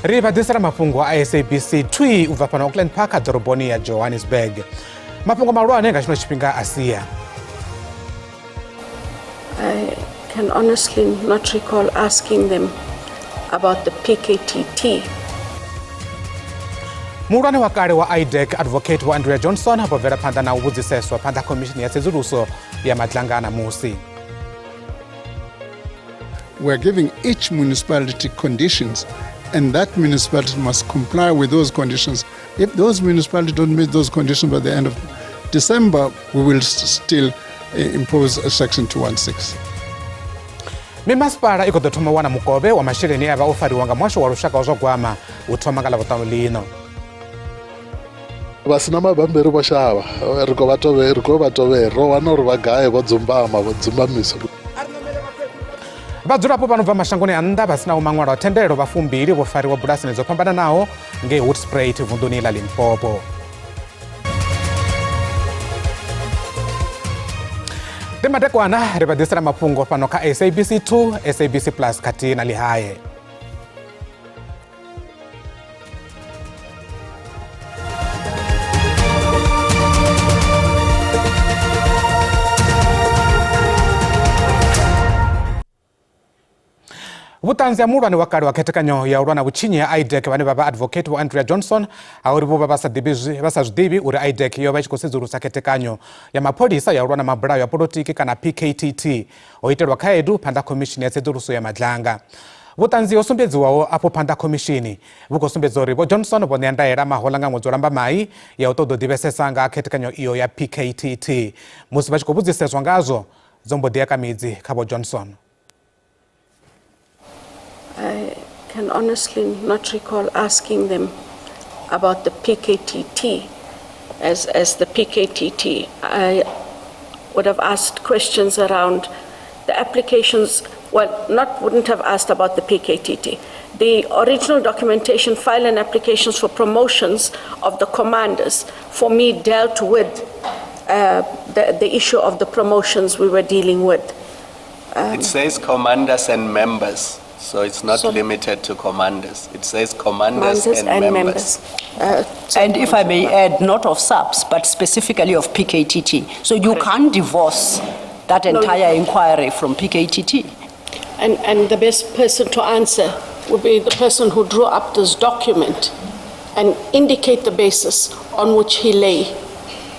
Riva disara Mafhungo a SABC twi ubva pano Auckland Park doroboni ya Johannesburg. Mafhungo malwane nga chino chipinga Asia. I can honestly not recall asking them about the PKTT. Mulwane wakale wa IDEC advocate wa Andrea Johnson hapovera phanda na uvudziseswa phanda commission ya tsedzuluso ya matlangana musi. We're giving each municipality conditions, and that municipality must comply with those conditions. If those municipalities don't meet those conditions by the end of December, we will still impose a section 216. Municipal ikodotoma wana mukobe wa mashireni aba ofariwanga mwasho wa rushaka ozogwama uthoma ngala botano lino. Basina mabamberi boshaba riko batove ro wana ro bagaye bodzumbama bodzumbamiso. Vadzulapo pano bva mashangoni anda basina umangwalo atendero bafumbiri vofari wa bulasi nezopambana nawo nge Hoedspruit vunduni la Limpopo. Timatekwana ribadisira Mafhungo pano ka SABC 2, SABC Plus kati na lihaye. Vutanzia mulwane wakale waketekanyo ya urwana vuchinyi ya IDEC vane baba advocate wa Andrea Johnson auri vuva basazvidivi uri IDEC yova ichikosedzulusa ketekanyo ya mapolisa ya urwana mabulayo ya politiki kana PKTT oiterwa khaedu phanda commission ya tsedzuluso ya madlanga. Vutanzi osumbedziwawo apo phanda commission vukosumbedza uri vo Johnson vone andaera maholanga mwedzi oramba mai ya utododivesesanga ketekanyo iyo ya PKTT musi vachikovudziseswa ngazvo zombodiyaka midzi khavo Johnson. I can honestly not recall asking them about the PKTT. As the PKTT, I would have asked questions around the applications. Well, wouldn't have asked about the PKTT. The original documentation, file and applications for promotions of the commanders, for me dealt with the issue of the promotions we were dealing with. It says commanders and members. So it's not limited to commanders. It says commanders and members. And if I may add, not of SABS, but specifically of PKTT. So you can't divorce that entire inquiry from PKTT. And the best person to answer would be the person who drew up this document and indicate the basis on which he lay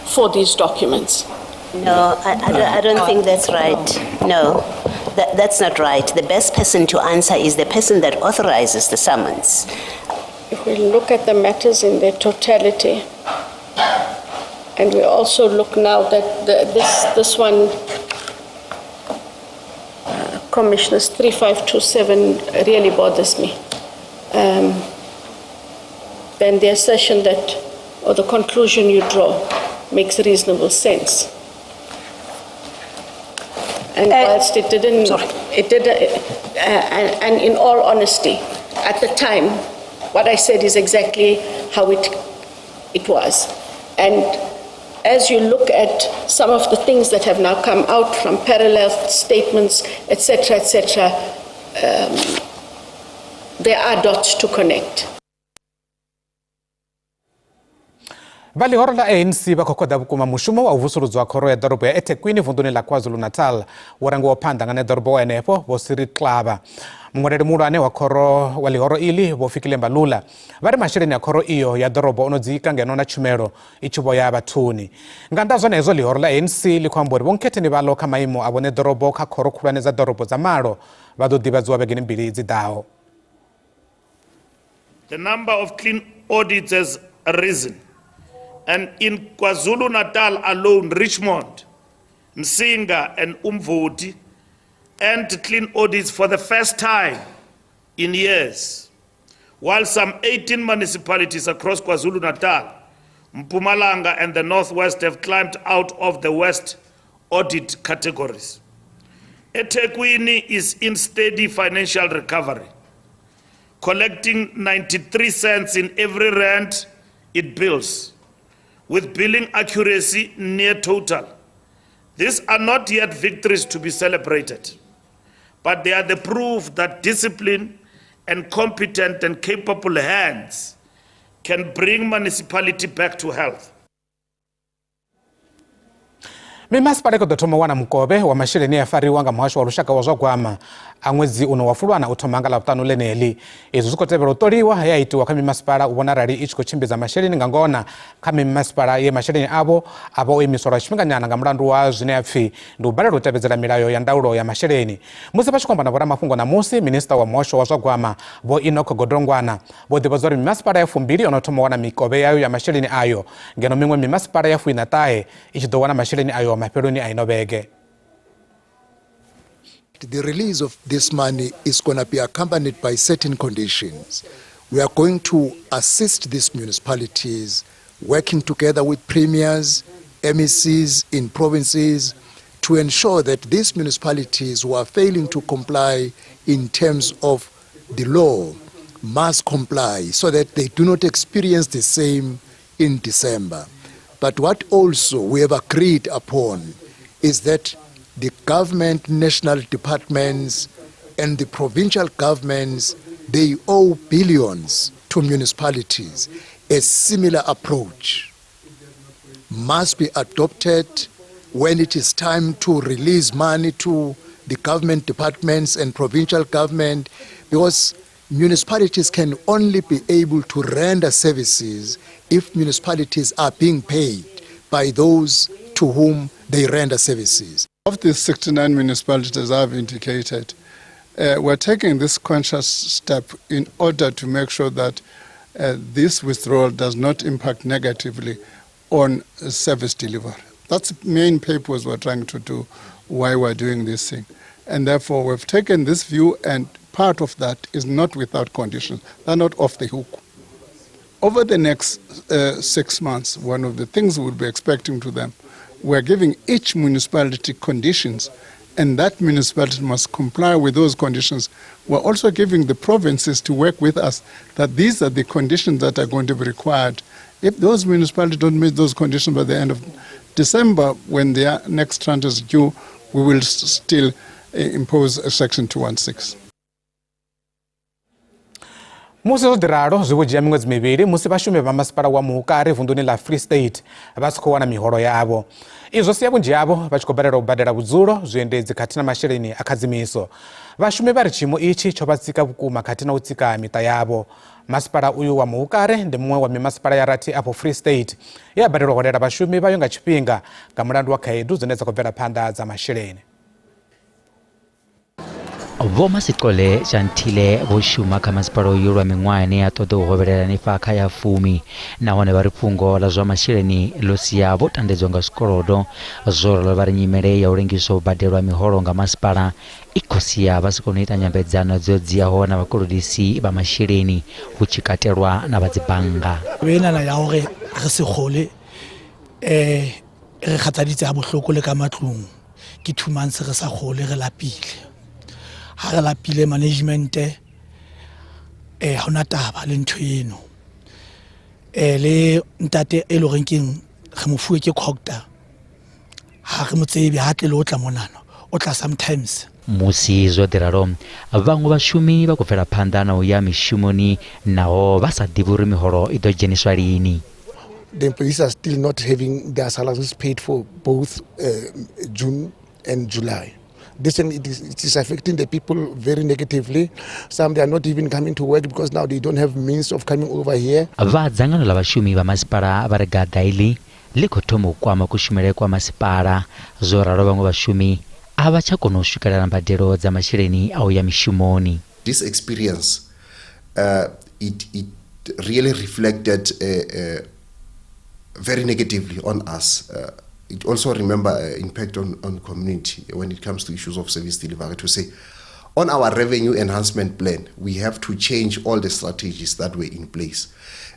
for these documents. No, I don't think that's right. No. That's not right. The best person to answer is the person that authorizes the summons. If we look at the matters in their totality, and we also look now that this one, Commissioners 3527 really bothers me. Then the assertion that, or the conclusion you draw makes reasonable sense. And whilst it didn't, and in all honesty, at the time, what I said is exactly how it was. And as you look at some of the things that have now come out from parallel statements, etc., there are dots to connect. Vali horo la ANC vakokoda vukuma mushumo wa uvusurudzo wa khoro ya dorobo ya eThekwini vunduni la KwaZulu-Natal warango waphanda ngane dorobo wenepo vosiri klava. Mngwereri mulwane wa khoro wa lihoro ili vofikile mbalula vari mashireni ya khoro iyo ya dorobo unodzika ngeno na tshumelo ichivo ya vathuni. Nganda zone ezo lihoro la ANC likhwambori vonketheni valo kha maimo avone dorobo kha khoro khulwane za dorobo za malo vadodivadziwa vegeni mbili dzidawo. The number of clean audits has risen. And in KwaZulu-Natal alone, Richmond, Msinga and Umvoti earned clean audits for the first time in years, while some 18 municipalities across KwaZulu-Natal, Mpumalanga and the Northwest have climbed out of the West audit categories. eThekwini is in steady financial recovery, collecting 93 cents in every rand it bills, with billing accuracy near total. These are not yet victories to be celebrated, but they are the proof that discipline and competent and capable hands can bring municipality back to health. Mimasipala ikodothoma wana mukobe wa masheleni yafariwa nga muhasho wa lushaka wa zwa gwama amwedzi uno wafulwana uthomanga la butano leneli izo zikotevera utoliwa yaitiwa kha mimasipala ubona rali ichikochimbiza masheleni nga ngona kha mimasipala ye masheleni abo oimiswa chipinganyana nga mulandu wa zwine apfi ndi ubalelo utevedzera milayo ya ndaulo ya masheleni musi pachikombana vora Mafhungo na musi minista wa muhasho wa zwa gwama vo Enoch Godongwana vodivozori mimasipala yafu mbili onothoma wana mikobe yayo ya masheleni ayo ngeno mimwe mimasipala yafu inataye ichidowana masheleni ayo mapeloni ainobege. The release of this money is going to be accompanied by certain conditions. We are going to assist these municipalities working together with premiers, MECs in provinces to ensure that these municipalities who are failing to comply in terms of the law must comply so that they do not experience the same in December. But what also we have agreed upon is that the government, national departments, and the provincial governments, they owe billions to municipalities. A similar approach must be adopted when it is time to release money to the government departments and provincial government, because municipalities can only be able to render services if municipalities are being paid by those to whom they render services. Of the 69 municipalities I've indicated, we're taking this conscious step in order to make sure that this withdrawal does not impact negatively on service delivery. That's the main purpose we're trying to do, why we're doing this thing. And therefore, we've taken this view, and part of that is not without conditions. They're not off the hook. Over the next 6 months, one of the things we'll be expecting to them, we're giving each municipality conditions, and that municipality must comply with those conditions. We're also giving the provinces to work with us that these are the conditions that are going to be required. If those municipalities don't meet those conditions by the end of December, when their next tranche is due, we will still impose a Section 216. Musi zodiraro ziwujia mwezi mibiri musi bashume ba masipala wa muhukari vunduni la Free State basikowana mihoro yabo izo siyabunji yabo bachikobalera ubadera buzulo zuyendezi katina masheleni akazimiso bashume bari chimo ichi chobatsika bukuma katina utsika mita yabo masipala uyu wa muhukare ndi mwe wa mimasipala ya rati apo Free State ya badero hodera bashume bayonga chipinga kamulandu wa kaidu zineza kubera panda za masheleni. Voma sikole chantile voshuma kama sparo yurwa mingwane ya todo hoverera ni faka ya fumi na wane baripungo la zwa mashireni losia votandezo nga skorodo zoro la barinyimere ya urengiso baderwa mihoro nga maspara ikosia basikonita nyambedzano zodzia ho na bakurudisi ba mashireni uchikaterwa na bazibanga wena na ya hore re se khole re khataditse a bohloko le ka matlong ke 2 months re sa khole re lapile ha la pile management hona taba le ntho eno le ntate e lo renking re mofuwe ke khokta ha re motsebi ha tle lo tla monana o tla sometimes musi zodiraro vangu bashumi bakufera phandana ya mishumoni nao basadiburi mihoro idojeniswa lini. The employees are still not having their salaries paid for both June and July. This it is affecting the people very negatively. Some they are not even coming to work because now they don't have means of coming over here. Vadzangano la bashumi ba masipara barega daily likotomo kwa makushumere kwa masipara zoraro bango bashumi abachakono shukara mbadero za mashireni au ya mishumoni. This experience it really reflected very negatively on us. It also impact on community when it comes to issues of service delivery. To say, on our revenue enhancement plan, we have to change all the strategies that were in place.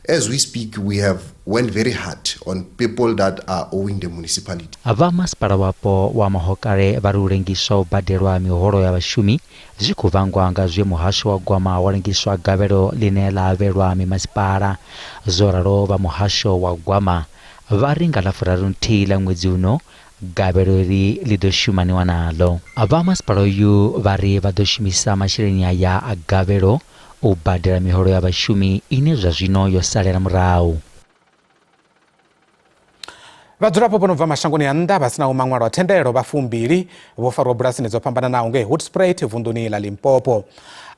As we speak, we have went very hard on people that are owing the municipality. Avamas para wapo wa mahokare barurengiso baderwa mihoro ya bashumi zikuvangwa ngazwe muhasho wa gwama warengiswa gavero linela verwa mimasipara zoraro ba muhasho wa gwama varinga la furaruntila mwezi uno gaberori lidoshumani wanalo avamas paroyu vari vadoshimisa mashireni ya agavero u badela miholo ya vhashumi ine zwa zwino yo salela murahu. Vhadzulapo vho no bva mashangoni a nnḓa vha sinaho maṅwalo a thendelo vha fumbili vho farwa bulasini dzo fhambananaho ngei Hoedspruit vunḓuni ḽa Limpopo.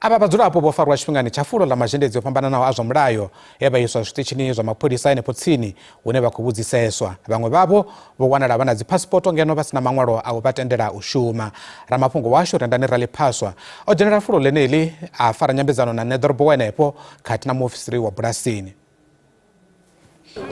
Ava vhadzulapo vho farwa tshifhingani tsha fulo ḽa mazhendedzi o fhambananaho a zwa mulayo e vha iswa zwiṱitshini zwa mapholisa henefho tsini hune vha khou vhudziseswa. Vhaṅwe vhavho vho wanala vha na dzipasipotho ngeno vha sina maṅwalo a u vha tendela u shuma. Ramafhungo washu Rendani Raliphaswa o dzhenela fulo ḽeneḽi a fara nyambedzano na neḓorobo henefho khathihi na muofisiri wa bulasini.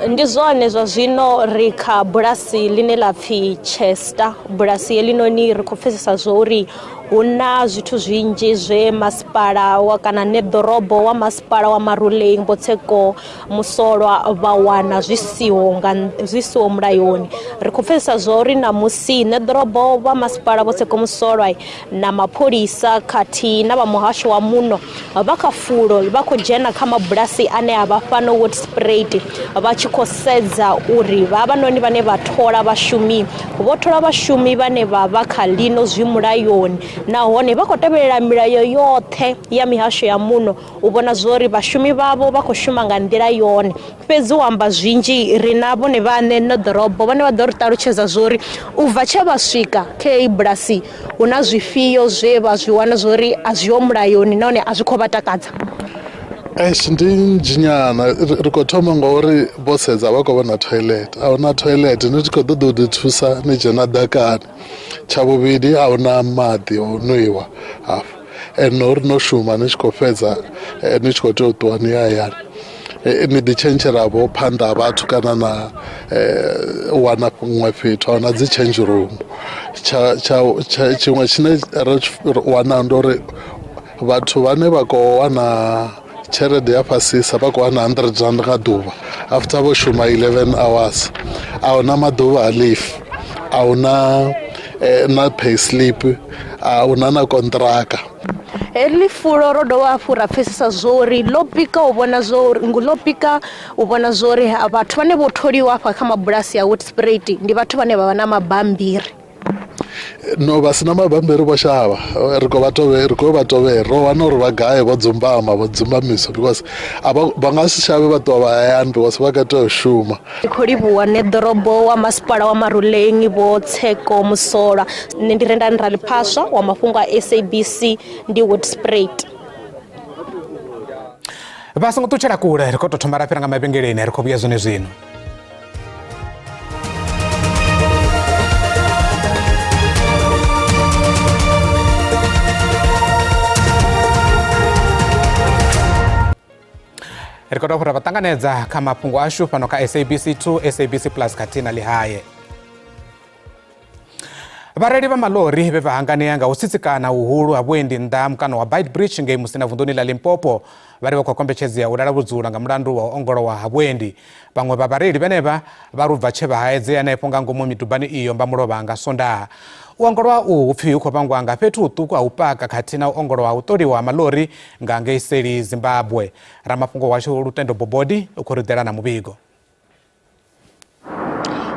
Ndi zwone zwa zwino ri kha bulasi line la pfi Chester. Bulasi heḽinoni ri khou pfesesa zwo uri huna zwithu zwinzhi zwe masipala wa kana neḓorobo wa masipala wa Maruleng Botseko Musolwa vha wana zwisiho mulayoni. Ri khou pfesesa zwo uri na musi neḓorobo wa masipala Botseko Musolwa na mapholisa khathihi na vha muhasho wa muno vha kha fulo vha khou dzhena kha mabulasi ane a vha fhano Hoedspruit vha tshi khou sedza uri vha noni vhane vha thola vhashumi vho thola vhashumi vhane vha kha lino zwi mulayoni nahone vha khou tevhelela milayo yoṱhe ya mihasho ya muno u vhona zwori vhashumi vhavho vha khou shuma nga nḓila yone. Fhedzi u amba zwinzhi ri na vhone vhaṋe neḓorobo vhane vha ḓo ri ṱalutshedza zwori u bva tshe vha swika kha heyi bulasi hu na zwifhio zwe vha zwi wana zwori a zwiho mulayoni nahone a zwi khou vha takadza. Ndi nnzhi nyana ri khou thoma ngauri vho sedza vha khou vhona toilet a huna toilet ni tshi khou ṱoḓa u ḓi thusa ni dzhena ḓakani. Tsha vhuvhili a huna maḓi o nwiwa hafho no uri no shuma ni tshi khou fhedza ni tshi khou tea u ṱuwa ni hayani ni ḓi tshentsheravho phanḓa ha vhathu kana na wana huṅwe fhethu a huna dzi change room. Tshiṅwe tshine ri wana ndi uri vhathu vhane vha khou wana tshelede ya fhasisa vha khou wana 100 rand nga ḓuvha after vho shuma 11 hours. A huna maḓuvha a leave, a huna na pay slip, a huna na kontraka. Heḽi fulo ro dovha hafhu ra pfesesa zwori ḽo pika u vhona zwori vhathu vhane vho tholiwa afha kha mabulasi ya Hoedspruit ndi vhathu vhane vha vha na mabambiri. No vha sina mabambiri vho shavha ri khou vha tovhela ro wana uri vha gai vho dzumbamiswa because vha nga si shavhe vha ṱuwa vha hayani because vha kha tea u shuma. Ri khou livhuwa neḓorobo wa masipala wa Maruleng Botseko Musolwa. Nṋe ndi Rendani Raliphaswa wa mafhungo a SABC ndi Hoedspruit. Vha songo ṱutshela kule ri khou tou thoma ra fhira nga mavhengeleni ri khou vhuya zwone zwino. Ri khou dovha fhura vhaṱanganedza kha mafhungo ashu fhano kha SABC 2 SABC Plus khathihi na Lihaye. Vhareili vha maḽori vhe vha hanganea nga u tsitsikana uhu ha vhuendi nnḓa mukano wa Beitbridge ngei Musina vunḓuni ḽa Limpopo vha ri vha khou kombetshedzea u lala vhudzula nga mulandu wa u ongolowa ha vhuendi. Vhaṅwe vha vhareili vhenevha vha ri u bva tshe vha haedzea hanefho nga ngomu midubani iyo vha mulovha nga Sondaha. U ongolowa uhu upfhi hu khou vhangwa nga fhethu huṱuku ha u paka khathihi na u ongolowa ha u ṱoliwa ha maḽori nga ngei Seli Zimbabwe. Ramafhungo washu Lutendo Bobodi u khou ri ḓela na muvhigo.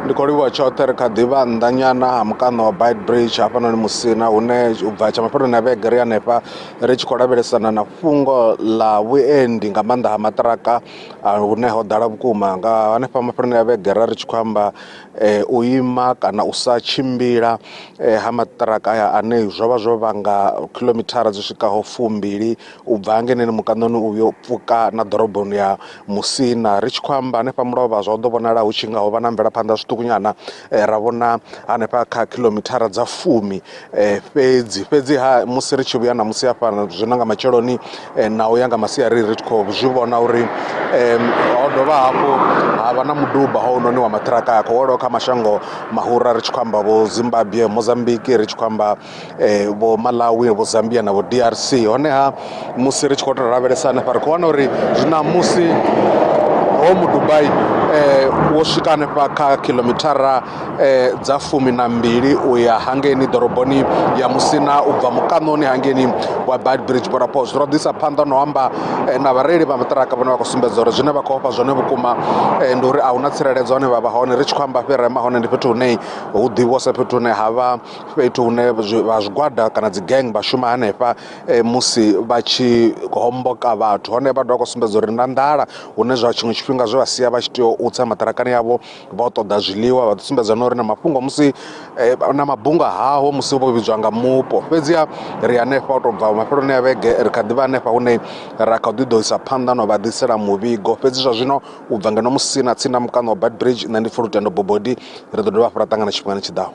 Ndi khou livhuwa tshoṱhe ri kha ḓivha nnḓa nyana ha mukano wa Beitbridge hafhanoni Musina hune u bva tsha mafheloni a vhege ri hanefha ri tshi khou lavhelesana na fhungo ḽa vhuendi nga maanḓa ha maṱiraka hune ho ḓala vhukuma nga hanefha mafheloni a vhege ri tshi khou amba u ima kana u sa tshimbila ha maṱiraka aya ane zwo vha zwo vhanga kilomithara dzi swikaho 2 u bva hangeneni mukanoni uyo pfuka na ḓoroboni ya Musina. Ri tshi khou amba hanefha mulovha zwo ḓo vhonala hu tshi nga ho vha na mvelaphanḓa zwiṱukunyana ra vhona hanefha kha kilomithara dza 10 fhedzi ha musi ri tshi vhuya na musi hafha zwino nga matsheloni na u ya nga masiari ri tshi khou zwi vhona uri ho dovha hafhu ha vha na muduba hounoni wa maṱiraka a khou welaho kha mashango mahura ri tshi khou amba vho Zimbabwe, Mozambique, ri tshi khou amba vho Malawi, vho Zambia na vho DRC. Honeha musi ri tshi khou tou lavhelesa hanefha ri khou wana uri zwina musi ho mu Dubai wo wo swika hanefha kha kilomitara dza 12 uya hangeni ḓoroboni ya Musina ubva mukanoni hangeni wa Bad Bridge border post. Ro ḓisa phanḓa no amba na vhareili vha maṱiraka vhane vha khou sumbedza uri zwine vha khou ofha zwone vhukuma ndi uri ahuna tsireledzo hone vha vha hone. Ri tshi khou amba fhirema hone ndi fhethu hune hu ḓivhose fhethu hune havha fhethu hune vha zwigwada kana dzi gang vha shuma hanefha musi vha tshi homboka vhathu. Hone vha dovha khou sumbedza uri na nḓala hune zwa tshiṅwe tshifhinga zwe vha sia vha tshi tea u tsa maṱirakani yavho vha ṱoḓa zwiḽiwa. Vha ḓi sumbedza na uri na mafhungo musi na mabunga haho musi vho vhidzwa nga mupo. Fhedziha ri hanefha u tou bva mafheloni a vhege ri kha ḓi vha hanefha hune ra kha ḓi ḓo isa phanḓa no vha ḓisela muvhigo. Fhedzi zwa zwino u bva ngeno Musina tsini na mukano wa Bad Bridge nṋe ndi pfha lutendo bobodi ri ḓo dovha hafhu ra ṱangana tshifhingani tshiḓaho.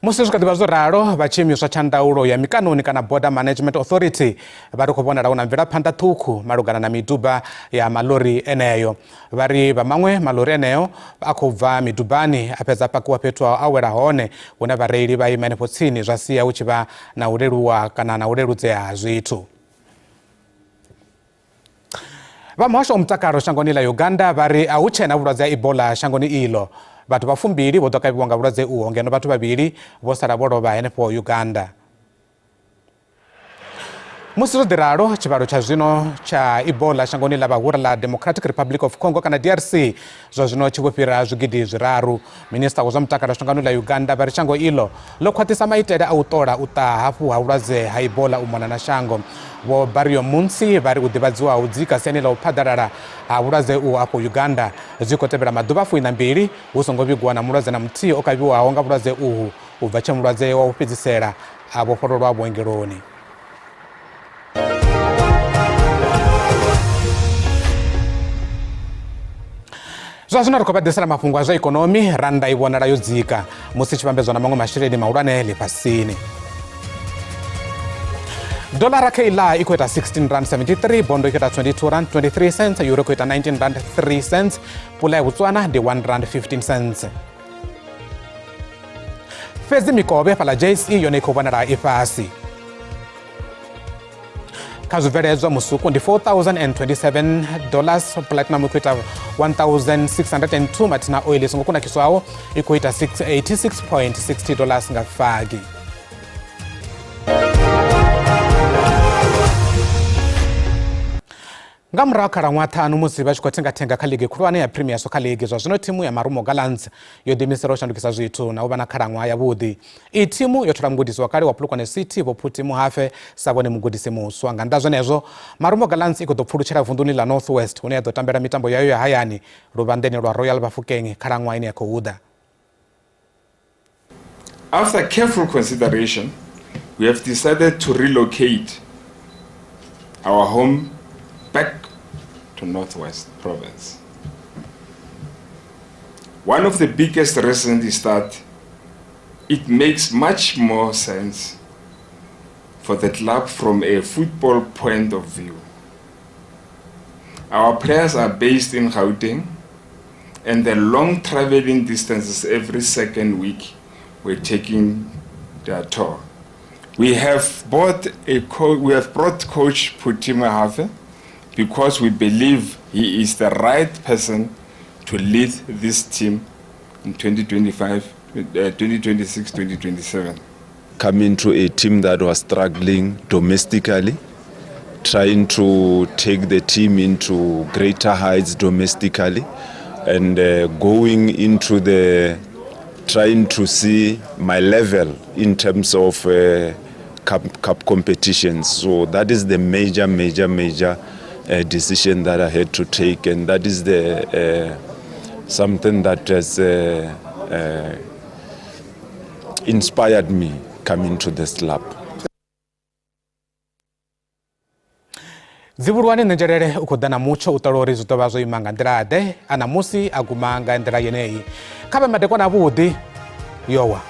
Musi zwi kha ḓivha zwo ralo vha tshiimiswa tsha ndaulo ya mikanoni kana Border Management Authority vha ri khou vhonala hu na mvelaphanḓa ṱhukhu malugana na miduba ya malori eneyo. Vha ri vha maṅwe malori eneyo a khou bva midubani a fhedza pakiwa fhethu a wela hone hune vhareili vha ima henefho tsini zwa sia hu tshi vha na u leluwa kana na u leludzea ha zwithu. Vha muhasho wa mutakalo shangoni la Uganda vha ri a hu tshena vhulwadze ha Ebola shangoni iḽo. Vhathu vha 2 vho ḓo kavhiwa nga vhulwadze uho ngeno vhathu 2 vho sala vho lovha henefho Uganda. Musi zwo ḓi ralo tshivhalo tsha zwino tsha Ebola shangoni ḽa vhahura ḽa Democratic Republic of Congo kana DRC zwa zwino tshi vho fhira zwigidi zwiraru. Minista wa zwa mutakalo shangoni ḽa Uganda vha ri shango iḽo ḽo khwaṱhisa maitele a u ṱola u ṱaha hafhu ha vhulwadze ha Ebola u mona na shango. Vho Barrio Munsi vha ri u ḓivhadziwa u dzika siani ḽa u phaḓalala ha vhulwadze uho afho Uganda zwi khou tevhela maḓuvha 42 hu songo vhigwa na mulwadze na muthihi o kavhiwaho nga vhulwadze uhu u bva tshe mulwadze wa u fhedzisela a vhofhololwa vhuongeloni. Zwa zwino ri khou vha ḓisela mafhungo a zwa ikonomi. Rannda i vhonala yo dzika musi tshi vhambedzwa na maṅwe masheleni mahulwane ḽifhasini. Dolara keiḽa i khou ita R16.73, bondo i khou ita R22.23, euro i khou ita R19.03, pula ya Botswana ndi R1.15. Fhedzi mikovhe fhaḽa JSE yone i khou vhonala i fhasi. Kha zwibveledzwa musuku ndi $4,027, platinum i khou ita $1,602, mathina oil i songo kunakiswaho i khou ita $86.60 nga fagi. Nga murahu khalaṅwaha ṱhanu musi vha tshi khou thengathenga kha ligi khulwane ya Premier Soccer League zwa zwino thimu ya Marumo Gallants yo ḓiimisela u shandukisa zwithu na u vha na khalaṅwaha yavhuḓi. Iyi thimu yo thola mugudisi wa kale wa Polokwane City Vho Phuthi Muhafe sa vhone mugudisi muswa. Nga nnḓa zwenezwo Marumo Gallants i khou ḓo pfulutshela vunḓuni ḽa North West hune ya ḓo tambela mitambo yayo ya hayani luvhanḓeni lwa Royal Bafokeng khalaṅwaha ine ya khou ḓa. After careful consideration, we have decided to relocate our home back to Northwest Province. One of the biggest reasons is that it makes much more sense for the club from a football point of view. Our players are based in Gauteng, and the long traveling distances every second week were taking their toll. We have brought Coach Phuthi Muhafe because we believe he is the right person to lead this team in 2026, 2027. Coming to a team that was struggling domestically, trying to take the team into greater heights domestically, and going into trying to see my level in terms of cup competitions. So that is the major decision that I had to take, and that is something that has inspired me coming to this club. Dzivhulwane nenzhelele u khou ḓa na mutsho u ṱola uri zwi ḓo vha zwo ima nga nḓila ḓe ana musi a guma nga nḓila yeneyi kha vhe madekwana avhuḓi yowa.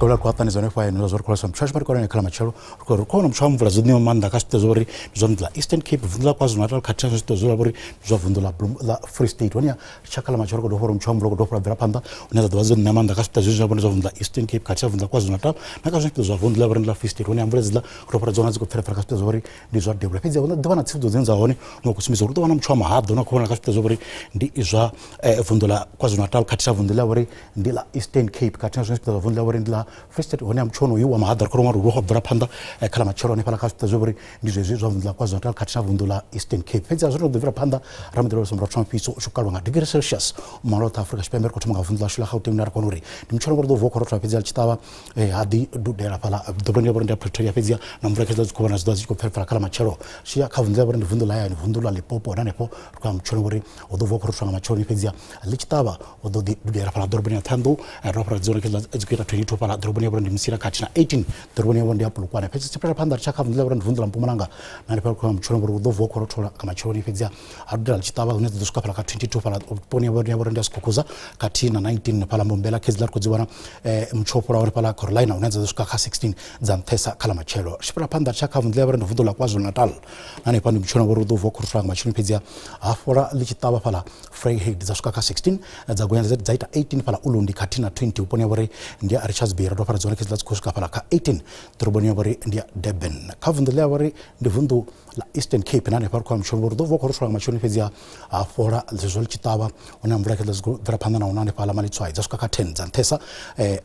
kola kwa tani zone kwa ino zor kola sam church mar kola kala machelo ko no mshwa mvula zodni manda ka site zori zondla Eastern Cape vundla kwa zona tal khacha site zori bori zovundula la Free State wonya chakala machelo ko do forum mshwa mvula ko do fra vera panda uneza do zodni manda ka site zori bori zovundla Eastern Cape khacha vundla kwa zona tal na ka site zovundla bori la Free State wonya mvula zila ko fra zona ziko fra fra site zori ndi zwa develop pizza wona dwana tsido zenza hone no kusimiza ko dwana mshwa mahado na ko na ka site zori ndi izwa vundula kwa zona tal khacha vundla bori ndi la Eastern Cape khacha site zovundla bori ndi la Free State wonya mchono yuwa mahadar ko maru ro vera panda kala machelo ne pala ka site zori ndi zwe zovundla kwa zona tal khacha vundula Eastern Cape pizza zoro de vera panda ramdro som rotron piso shukalwa nga degree Celsius marota Africa spember ko tuma vundla shula khawte mnar ko nuri dimchono bordo voko rotwa pizza chitaba hadi du dela pala dobonye bordo Pretoria pizza na mvura kaza ko bana zdazi ko ferfara kala machelo shia ka vundla bordo vundula ya vundula le popo na nepo ko mchono bori odo voko rotwa machelo pizza lichitaba odo du dela pala dobonye thando ropra zone kaza ezikira 22 pala dobonye bordo msira katina 18 dobonye bordo ya pulukwa na pizza chipra panda chaka vundla bordo vundula mpumalanga na nepo ko mchono bordo odo voko rotwa kama machelo pizza adra chitaba unezo duska pala ka 22 pala dobonye bordo ya skokoza katina 19 pala mbombela kezlar ko ziwana mchopora ore pala Carolina unezo duska ka 16 zamthesa kala machelo shipra panda chaka vundla bordo vundula KwaZulu Natal nane pandi mchono bordo voko rotwa kama machelo pizza afora lichitaba pala Vryheid zasuka ka 16 zagwenza zaita 18 pala Ulundi katina 20 upone bore ndia Richards Bay ro pala zone kezlar kusuka pala ka 18 turbonye bore ndia Durban kavundla bore ndivundu la Eastern Cape nane par kwa mchono bordo voko rotwa kama machelo pizza afora zizol chitaba ona mvura kezlar vera panda na unane pala mali tswai zasuka ka 10 zanthesa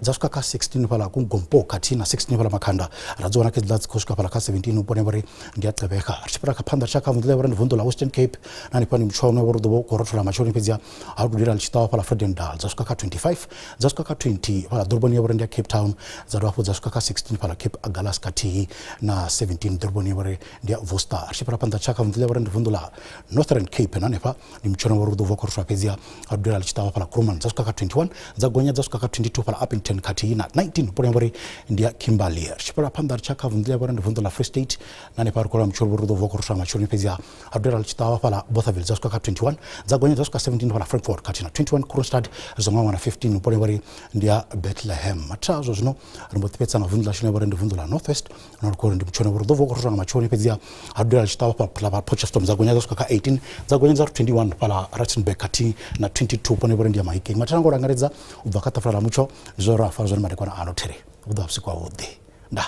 zasuka ka 16 pala kungompo katina 16 pala Makhanda razona kezlar kusuka pala ka 17 upone bore ndia Gqeberha chipra ka panda chaka vundla bore ndivundu la Western Cape nane pani mchono bordo voko rotwa machelo pizza akudira lichitawa pala Fredendal zasuka ka 25 zasuka ka 20 pala Durban yabore ndia Cape Town zarafu zasuka ka 16 pala Cape Agulhas kati na 17 Durban yabore ndia Worcester chipra panda chaka vundla bore ndivundu la Northern Cape nane pa ni mchono bordo voko rotwa pizza akudira lichitawa pala Krooman zasuka ka 21 zagonya zasuka ka 22 pala Upington kati na 19 pole yabore ndia Kimberley chipra panda chaka vundla bore ndivundu la Free State nane pa ko mchono bordo voko rotwa machelo pizza akudira lichitawa pala Bothaville zasuka ka 21 zagonya zasuka 17 pala Frankfurt katina 21 Kroonstad zonga wana 15 pole bari ndia Bethlehem matazo zino rimbotipetsa na vundla shine bari ndivundla Northwest na ko ndi mchona bordo voko rotwa machelo pizza adira chitawa pala Potchefstroom zagonya zasuka ka 18 zagonya za 21 pala Rustenburg kati na 22 pole bari ndia Mahikeng matango rangaredza ubvakata fara mucho zora farzon madekwana anotere udapsi kwa wode nda